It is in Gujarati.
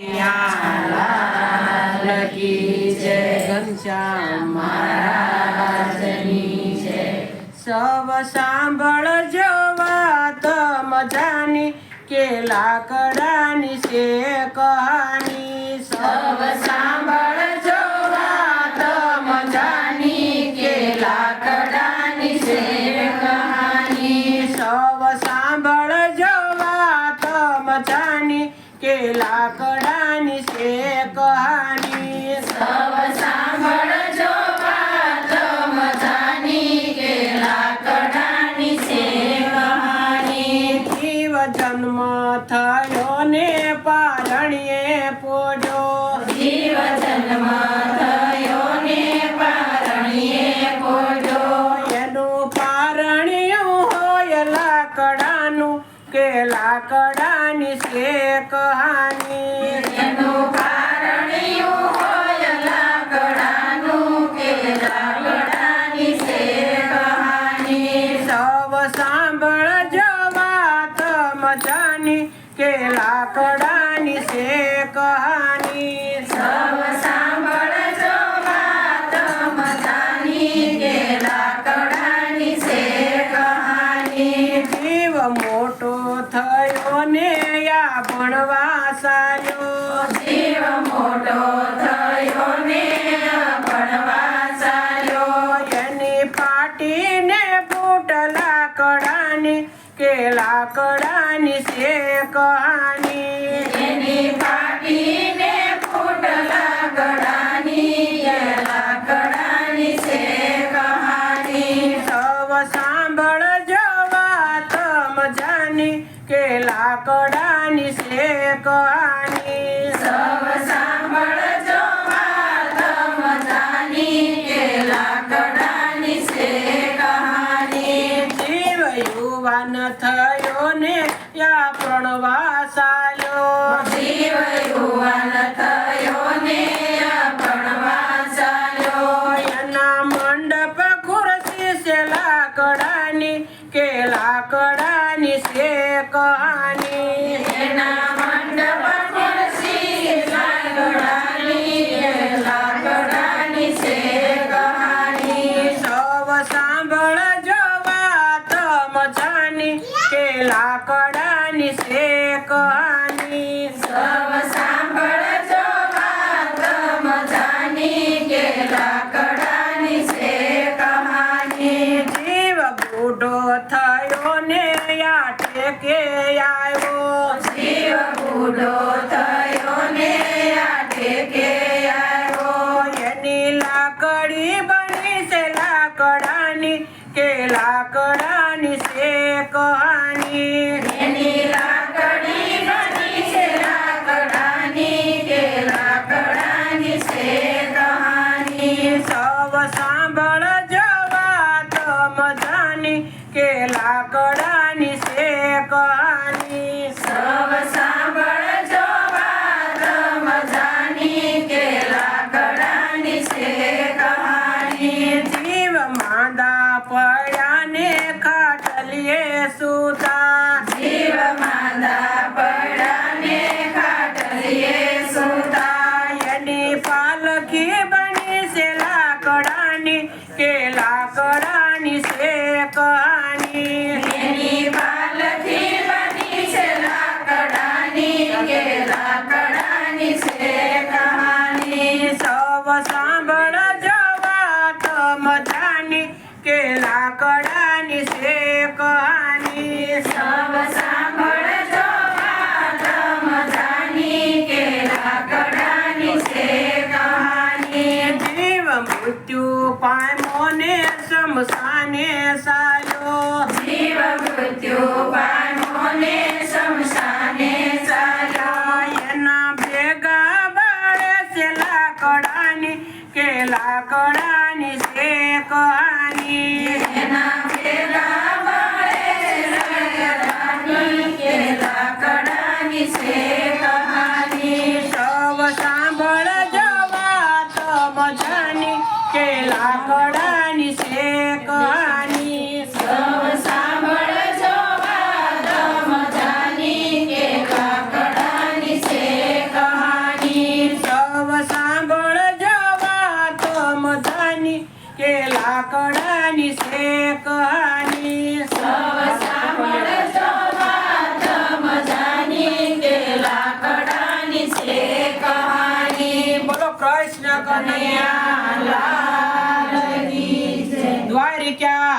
લાલ કી જય, ઘનશ્યામ મહારાજની જય। સૌ સાંભળજો વાત મજાની, કે લાકડાની છે કહાની। સૌ સાંભળજો વાત મજાની, કે લાકડાની છે કહાની। સૌ સાંભળજો વાત મજાની, કે લાકડાની છે કહાની। સૌ સાંભળજો વાત મજાની, કે લાકડાની છે કહાની। જીવ જન્મ થયો ને પારણીએ પોજો, જીવ જન્મ થયો ને પારણીએ પોજો। એનું પારણિયું હોય લાકડાનું, કે લાકડાની છે કહાની। એનું પારણિયું હોય લાકડાનું, કે લાકડાની છે કહાની। સૌ સાંભળજો વાત મજાની, કે લાકડાની છે કહાની। સૌ સાંભળજો વાત મજાની, કે લાકડાની છે કહાની। જીવ મોટો થયો ને યા ભણવા સાર્યો, જીવ મોટો થયો ને ભણવા સાર્યો। એની પાટીને ફૂટ લાકડાની, કે લાકડાની છે કહાની। એની પાટીને ફૂટ લાકડાની, કે લાકડાની છે કહાની। સૌ સાંભળજો વાત મજાની, કે લાકડાની છે કહાની। સૌ સાંભળજો વાત મજાની, કે લાકડાની છે કહાની। જીવ યુવાન થયો ને યા પ્રણવા સાર્યો, જીવ યુવાન થયો ને યા પ્રણવા સાર્યો। એના મંડપ ખુરશી છે લાકડાની, કે લાકડાની છે કહાની। એના મંડપ ખુરશી લાકડાની, કે લાકડાની છે કહાની। સૌ સાંભળજો વાત મજાની, કે લાકડાની છે કહાની। સૌ સાંભળજો વાત મજાની, કે લાકડાની છે કહાની। જીવ બુઢો થયો ને યા ટેકે આવ્યો, જીવ બુઢો થયો ને યા ટેકે આવ્યો। એની લાકડી બની છે લાકડાની, કે લાકડાની છે કહાની। એની લાકડી બની છે લાકડાની, કે લાકડાની છે કહાની। સૌ સાંભળજો વાત મજાની, કે લાકડાની છે કહાની। સૌ સાંભળજો વાત મજાની, કે લાકડાની છે કહાની। જીવ માંદા પડ્યા ને ખાટલીએ સૂતા, જીવ માંદા પડ્યા ને ખાટલીએ સૂતા। એની પાલખી બની છે લાકડાની, કે લાકડાની છે કહાની। એની પાલખી બની છે લાકડાની, કે લાકડાની છે કહાની। સૌ સાંભળજો વાત મજાની, કે લાકડાની છે કહાની। સૌ સાંભળજો વાત મજાની, કે લાકડાની છે કહાની। જીવ મૃત્યુ પામ્યો ને શમશાને સાર્યો, જીવ મૃત્યુ પામ્યો ને શમશાને સાર્યો। એના ભેગા બળે છે લાકડાની, કે લાકડાની છે કહાની। એના ભેગા બળે છે લાકડાની, કે લાકડાની છે કહાની। સૌ સાંભળજો વાત મજાની, કે લાકડાની છે કહાની। સૌ સાંભળજો વાત મજાની, કે લાકડાની છે કહાની। લાકડાની છે કહાની. સૌ સાંભળજો વાત મજાની કે લાકડાની છે કહાની. બોલો કૃષ્ણ કનૈયા લાલ કી જય. દ્વારિકા